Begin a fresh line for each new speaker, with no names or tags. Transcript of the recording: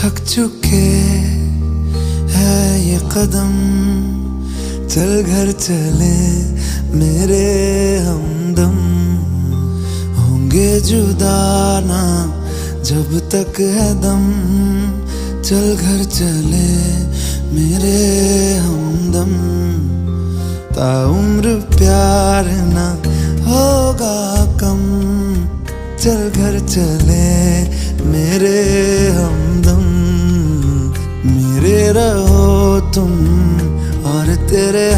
थक चुके है ये कदम, चल घर चले मेरे हमदम। होंगे जुदा ना जब तक है दम, चल घर चले मेरे हमदम। ताउम्र प्यार ना होगा कम, चल घर चले मेरे हमदम। मेरे रहो तुम और तेरे